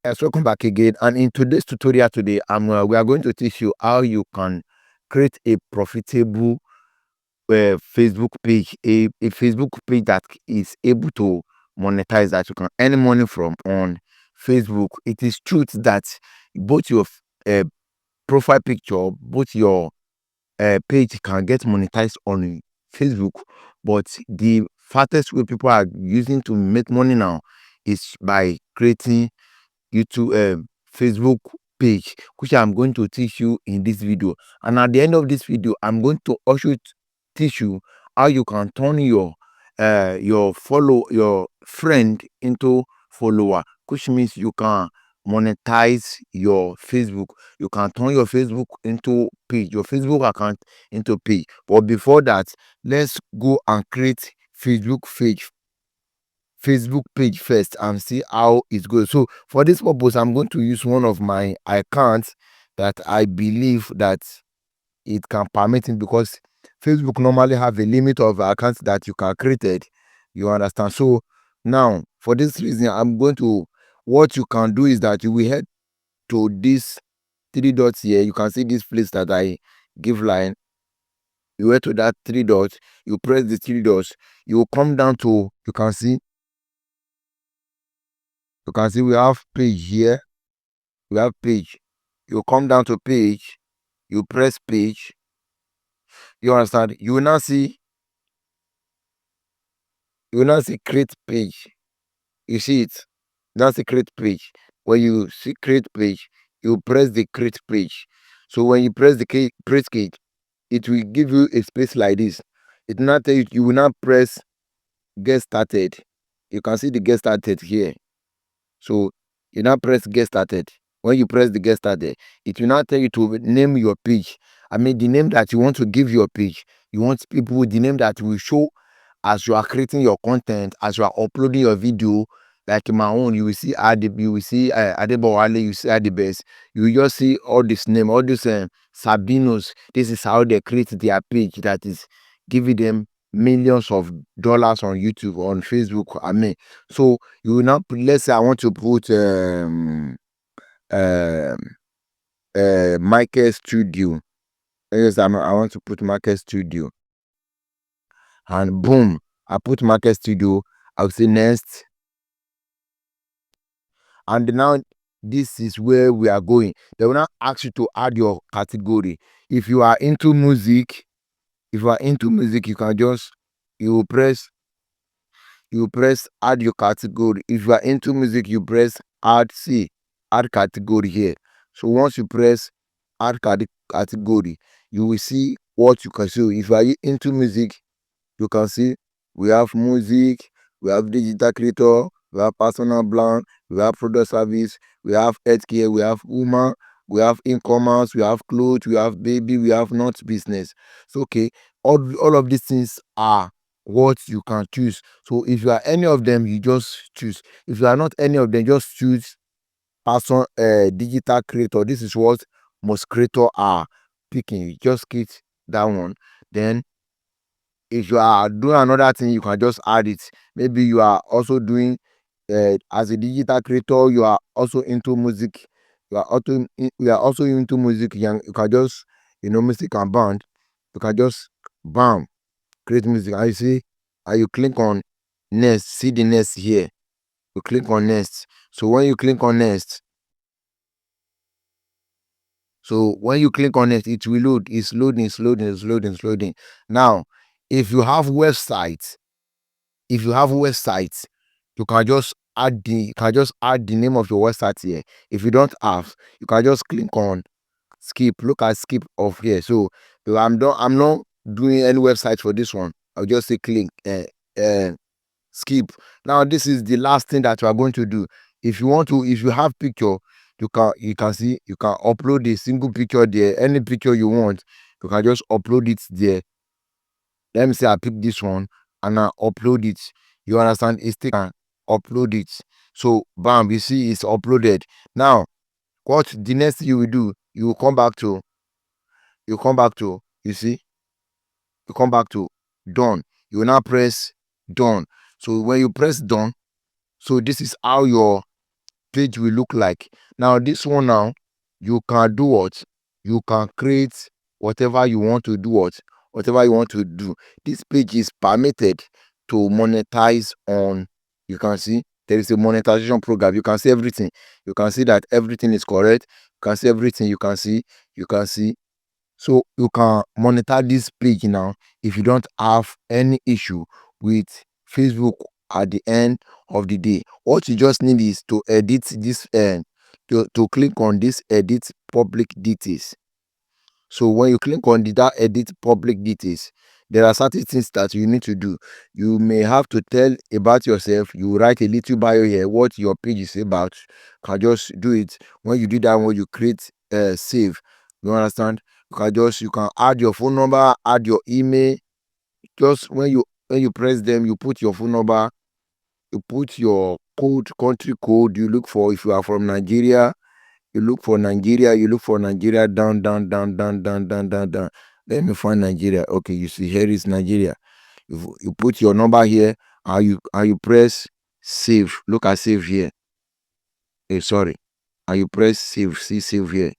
Yes, welcome back again. And in today's tutorial today, we are going to teach you how you can create a profitable Facebook page, a Facebook page that is able to monetize, that you can earn money from on Facebook. It is truth that both your uh, profile picture, both your page can get monetized on Facebook, but the fastest way people are using to make money now is by creating YouTube Facebook page, which I'm going to teach you in this video. And at the end of this video, I'm going to also teach you how you can turn your friend into follower, which means you can monetize your Facebook. You can turn your Facebook into page, your Facebook account into page. But before that, let's go and create Facebook page first and see how it goes. So for this purpose, I'm going to use one of my accounts that I believe that it can permit it, because Facebook normally have a limit of accounts that you can create. You understand? So now for this reason, what you can do is that you will head to this three dots here. You can see this place that I give line. You head to that three dots, you press the three dots, you will come down to, you can see we have page here. We have page. You come down to page, you press page. You understand? You will now see create page. You see it? Now see create page. When you see create page, you press the create page. So when you press the create page, it will give you a space like this. It will not tell you, you will not press get started. You can see the get started here. So you now press get started. When you press the get started, it will now tell you to name your page. I mean, the name that you want to give your page. You want people with the name that will show as you are creating your content, as you are uploading your video. Like in my own, you will see Adebowale, you see Adebes. You will just see all this name, all these Sabinos. This is how they create their page that is giving them millions of dollars on YouTube, on Facebook. I mean, so you will now let's say I want to put um Michael Studio. Yes, I want to put Michael Studio, and boom, I put Michael Studio. I'll say next, and now this is where we are going. They will now ask you to add your category. If you are into music, you can just you press add your category. If you are into music, you press add category here. So once you press add category, you will see what you can see. If you are into music, you can see we have music, we have digital creator, we have personal brand, we have product service, we have healthcare, we have woman, we have e-commerce, we have clothes, we have baby, we have not business. So okay, all of these things are what you can choose. So if you are any of them, you just choose. If you are not any of them, just choose person digital creator. This is what most creator are picking. You just click that one. Then if you are doing another thing, you can just add it. Maybe you are also doing as a digital creator, you are also into music. You are also into music. You can just music and band. You can just bam create music. And you see, and you click on next. See the next here. You click on next. So when you click on next, it will load. It's loading. It's loading. It's loading. It's loading. Now, if you have websites. If you have websites, you can just add the name of your website here. If you don't have, you can just click on skip. Look at skip off here. So I'm not doing any website for this one. I'll just say click skip. Now this is the last thing that you are going to do. If you have picture, you can upload a single picture there. Any picture you want, you can just upload it there. Let me say I pick this one and I upload it. You understand? It's take and upload it. So bam, you see it's uploaded. Now, what the next thing you will do, you see, you come back to done. You will now press done. So when you press done, so this is how your page will look like. Now this one now, you can do what? You can create whatever you want to do, whatever you want to do. This page is permitted to monetize on. You can see there is a monetization program. You can see everything. You can see that everything is correct. You can see everything. You can see. So you can monitor this page now if you don't have any issue with Facebook at the end of the day. What you just need is to edit this to click on this edit public details. So when you click on that edit public details, there are certain things that you need to do. You may have to tell about yourself. You write a little bio here, what your page is about. Can just do it. When you do that, when you create save, you understand? You can add your phone number, add your email. Just when you press them, you put your phone number, you put your code, country code you look for. If you are from Nigeria, you look for Nigeria, down, down, down, down, down, down, down, down. Let me find Nigeria. Okay, you see here is Nigeria. You put your number here and you press save. Look at save here. Sorry. And you press save. See save here.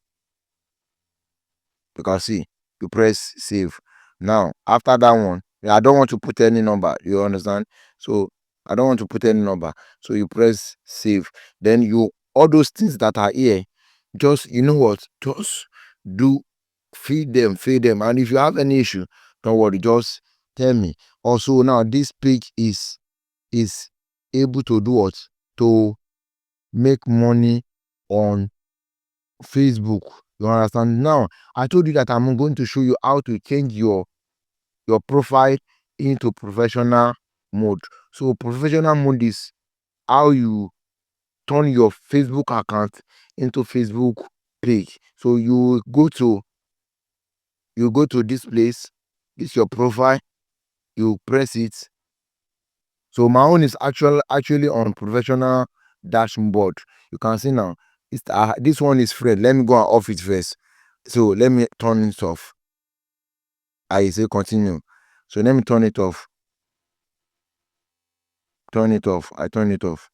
You can see. You press save. Now, after that one, I don't want to put any number. You understand? So I don't want to put any number. So you press save. Then all those things that are here, just you know what? Just do feed them. And if you have any issue, don't worry, just tell me. Also, now this page is able to do what? To make money on Facebook. You understand? Now, I told you that I'm going to show you how to change your profile into professional mode. So professional mode is how you turn your Facebook account into Facebook page. So you go to this place, this your profile, you press it. So my own is actually on professional dashboard. You can see now. This one is free. Let me go and off it first. So let me turn it off. I say continue. So let me turn it off. Turn it off. I turn it off.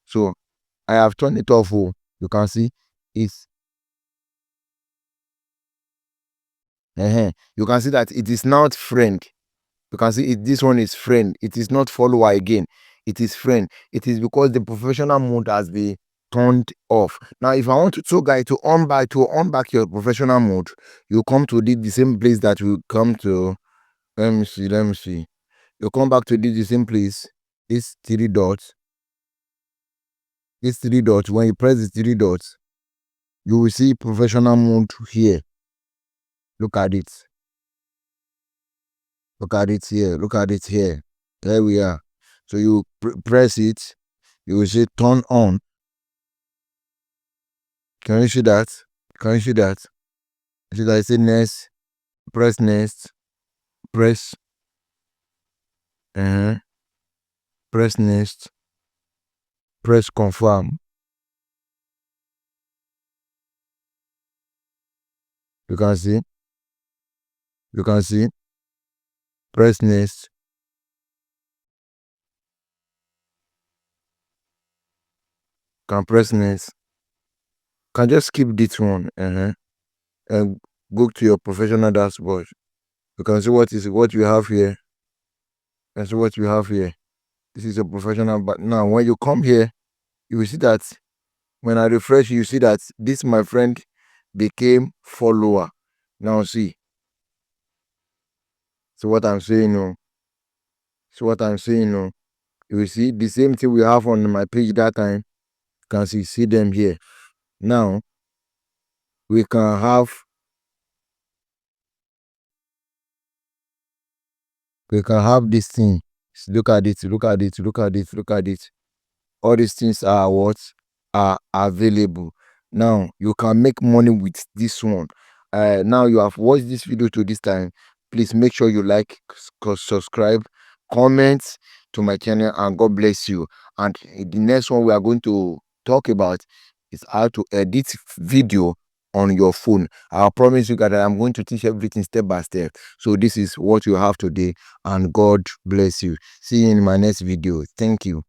So I have turned it off. Oh, you can see it's you can see that it is not friend. You can see this one is friend. It is not follower again. It is friend. It is because the professional mode has been turned off. Now, if I want to on back your professional mode, you come to the same place that you come to. Let me see. You come back to the same place. These three dots. When you press the three dots, you will see professional mode here. Look at it. Look at it here. Look at it here. There we are. So you press it. You will say turn on. Can you see that? See that I say next. Press next. Press. Press next. Press confirm. You can see. Press next. Can press next. Can just skip this one. And go to your professional dashboard. You can see what you have here. This is a professional. But now when you come here, you will see that when I refresh, you see that this my friend became follower. Now see. So what I'm saying now. You will see the same thing we have on my page that time. You can see them here. Now we can have this thing. Look at it. All these things are what are available. Now you can make money with this one. Now you have watched this video to this time. Please make sure you like, subscribe, comment to my channel, and God bless you. And the next one we are going to talk about is how to edit video on your phone. I promise you guys that I'm going to teach everything step by step. So this is what you have today, and God bless you. See you in my next video. Thank you.